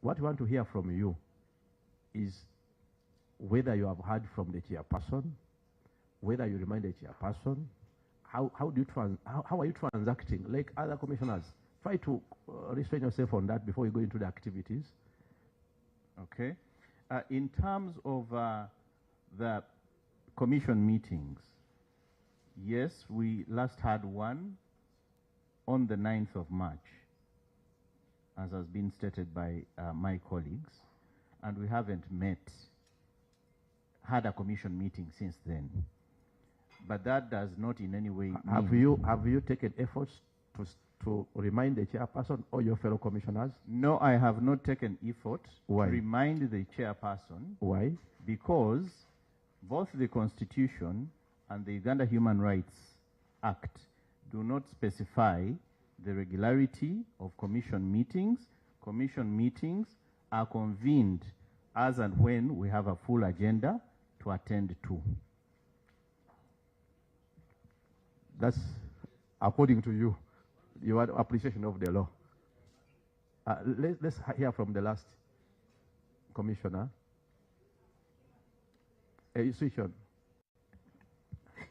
what we want to hear from you is whether you have heard from the chairperson, whether you remind the chairperson, how are you transacting like other commissioners? Try to restrain yourself on that before you go into the activities. Okay. In terms of the commission meetings, yes, we last had one on the 9th of March, as has been stated by my colleagues, and we haven't had a commission meeting since then. But that does not in any way mean... Have you taken efforts to remind the chairperson or your fellow commissioners? No, I have not taken effort Why? to remind the chairperson. Why? Because both the Constitution and the Uganda Human Rights Act do not specify the regularity of commission meetings. Commission meetings are convened as and when we have a full agenda to attend to. That's according to you, your appreciation of the law. Let's hear from the last commissioner. Switch on.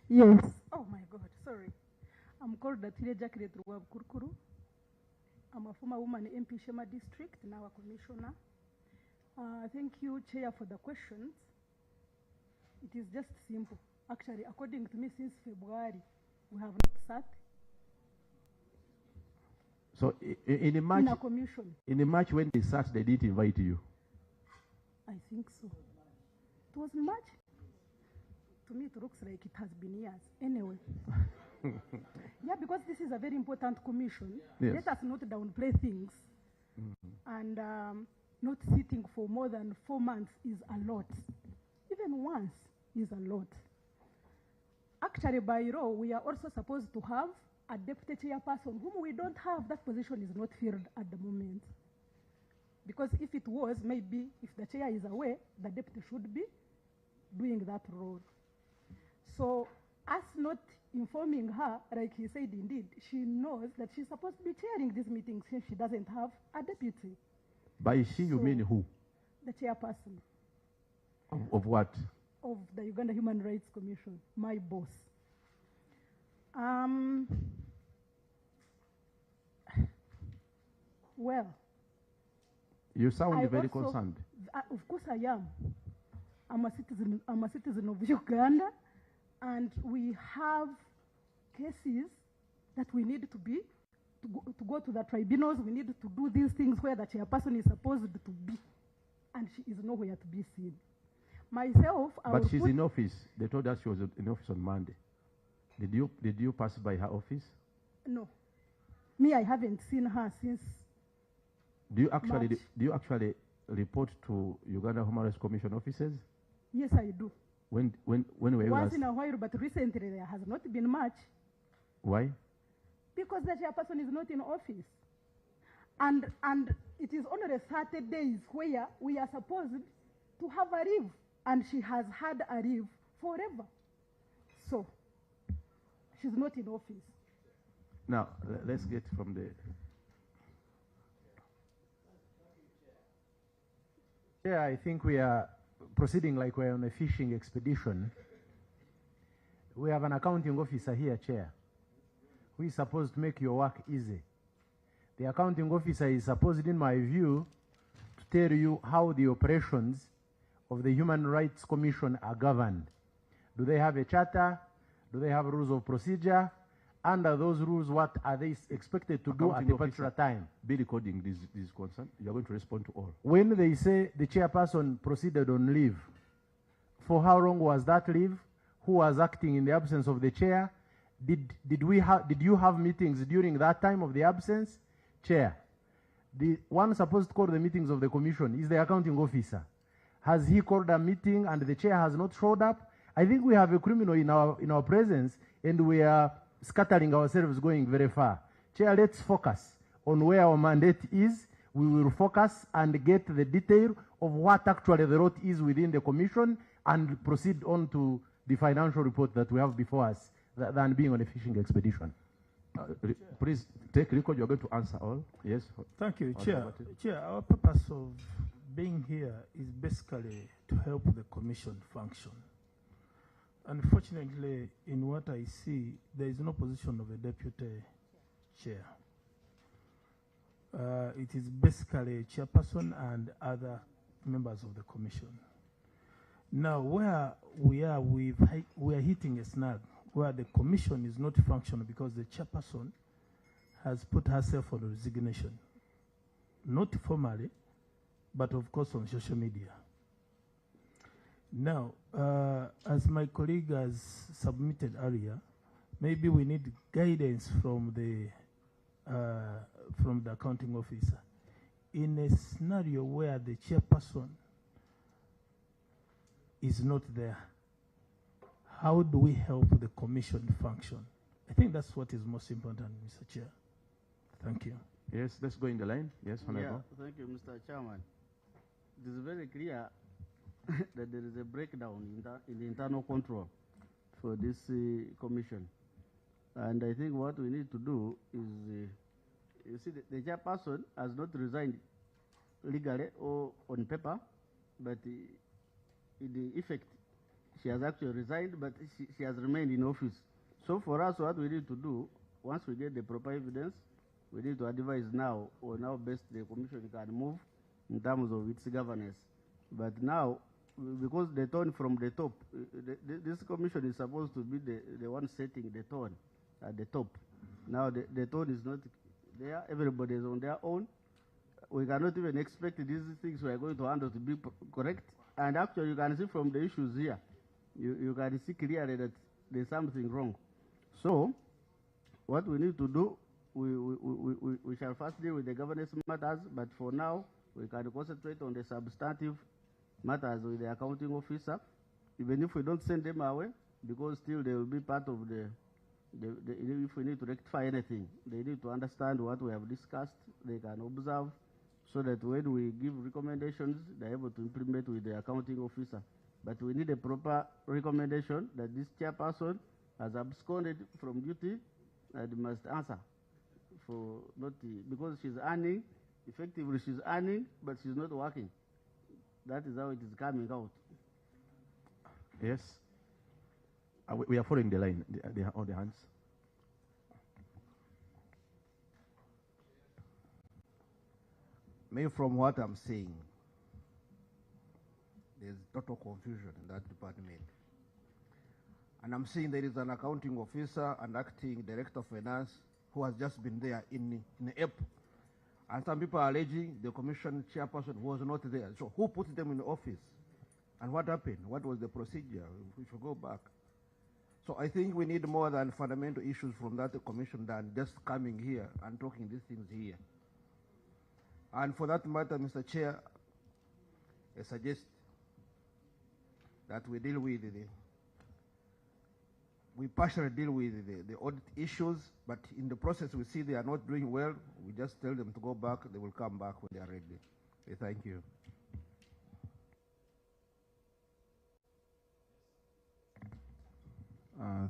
Yes. Oh my God, sorry. I'm called Atile Jacqueline Ruwab Kurkuru. I'm a former woman MP Shema District, now a commissioner. Thank you, Chair, for the questions. It is just simple. Actually, according to me, since February, we have not sat. So in a match, in a commission. In a match when they sat, they didn't invite you? I think so. It was March. To me, it looks like it has been years. Anyway. Yeah, because this is a very important commission. Yes. Let us not downplay things. And not sitting for more than 4 months is a lot. Even once is a lot. Actually, by law, we are also supposed to have a deputy chairperson whom we don't have. That position is not filled at the moment. Because if it was, maybe if the chair is away, the deputy should be doing that role. So us not informing her, like he said, indeed, she knows that she's supposed to be chairing this meeting since she doesn't have a deputy. By she, you mean who? The chairperson. Of what? Of the Uganda Human Rights Commission, my boss. Well, you sound very concerned. Of course I am. I'm a citizen of Uganda, and we have cases that we need to go to the tribunals. We need to do these things where the chairperson is supposed to be, and she is nowhere to be seen. Myself, but she's in office. They told us she was in office on Monday. Did you pass by her office? No. Me, I haven't seen her since. Do you actually report to Uganda Human Rights Commission offices? Yes, I do. When were you once in a while, but recently there has not been much. Why? Because the chairperson is not in office. And it is only 30 days where we are supposed to have a leave. And she has had a leave forever. So, she's not in office. Now, let's get from the... Yeah, I think we are proceeding like we're on a fishing expedition. We have an accounting officer here, Chair, who is supposed to make your work easy. The accounting officer is supposed, in my view, to tell you how the operations of the Human Rights Commission are governed. Do they have a charter? Do they have rules of procedure? Under those rules, what are they expected to do at a particular time? Be recording this concern. You're going to respond to all. When they say the chairperson proceeded on leave, for how long was that leave? Who was acting in the absence of the chair? Did you have meetings during that time of the absence? Chair, the one supposed to call the meetings of the commission is the accounting officer. Has he called a meeting and the chair has not showed up? I think we have a criminal in our presence, and we are scattering ourselves going very far. Chair, let's focus on where our mandate is. We will focus and get the detail of what actually the rot is within the commission and proceed on to the financial report that we have before us than being on a fishing expedition. Please take record. You're going to answer all. Yes. Thank you, Or Chair. Robert. Chair, our purpose of being here is basically to help the commission function. Unfortunately, in what I see, there is no position of a deputy chair. It is basically a chairperson and other members of the commission. Now, where we are, we are hitting a snag where the commission is not functional because the chairperson has put herself on resignation. Not formally, but of course on social media. Now, as my colleague has submitted earlier, maybe we need guidance from the accounting officer. In a scenario where the chairperson is not there, how do we help the commission function? I think that's what is most important, Mr. Chair. Thank you. Yes, let's go in the line. Yes, Honorable. Yeah, thank you, Mr. Chairman. It is very clear that there is a breakdown in the internal control for this commission. And I think what we need to do is, you see, the chairperson has not resigned legally or on paper, but in the effect, she has actually resigned, but she has remained in office. So for us, what we need to do, once we get the proper evidence, we need to advise now on how best the commission can move in terms of its governance. But now, because the tone from the top, this commission is supposed to be the one setting the tone at the top. Now the tone is not there, everybody is on their own. We cannot even expect these things we are going to handle to be correct. And actually you can see from the issues here, you can see clearly that there's something wrong. So what we need to do, we shall first deal with the governance matters, but for now, we can concentrate on the substantive matters with the accounting officer, even if we don't send them away, because still they will be part of if we need to rectify anything, they need to understand what we have discussed, they can observe, so that when we give recommendations, they're able to implement with the accounting officer. But we need a proper recommendation that this chairperson has absconded from duty and must answer for not because she's earning, effectively she's earning, but she's not working. That is how it is coming out. Yes. We are following the line, on the hands. Maybe from what I'm seeing, there's total confusion in that department. And I'm seeing there is an accounting officer and acting director of finance who has just been there in April. And some people are alleging the commission chairperson was not there. So who put them in the office? And what happened? What was the procedure? We should go back. So I think we need more than fundamental issues from that commission than just coming here and talking these things here. And for that matter, Mr. Chair, I suggest that we deal with we partially deal with the audit issues, but in the process we see they are not doing well, we just tell them to go back, they will come back when they are ready. Okay, thank you.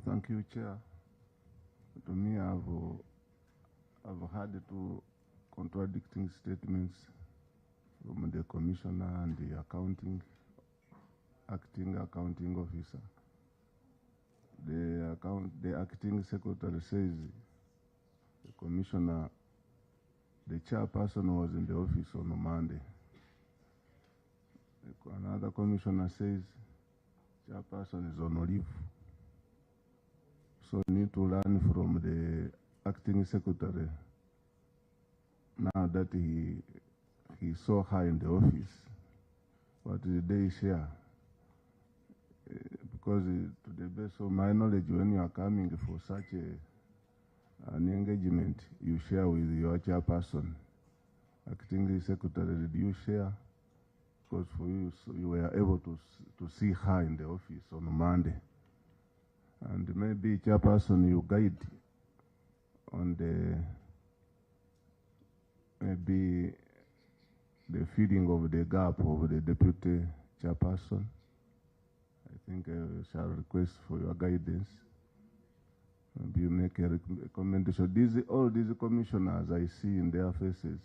Thank you, Chair. To me, I've had two contradicting statements from the Commissioner and the acting accounting officer. The acting secretary says the Commissioner, the chairperson was in the office on a Monday. Another Commissioner says chairperson is on leave. So we need to learn from the acting secretary now that he saw her in the office. What did they share? Because to the best of my knowledge, when you are coming for such an engagement, you share with your chairperson. Acting secretary, did you share? Because for you, so you were able to see her in the office on Monday. And maybe chairperson, you guide on maybe the filling of the gap of the deputy chairperson. I think I shall request for your guidance. Maybe you make a recommendation. All these commissioners I see in their faces,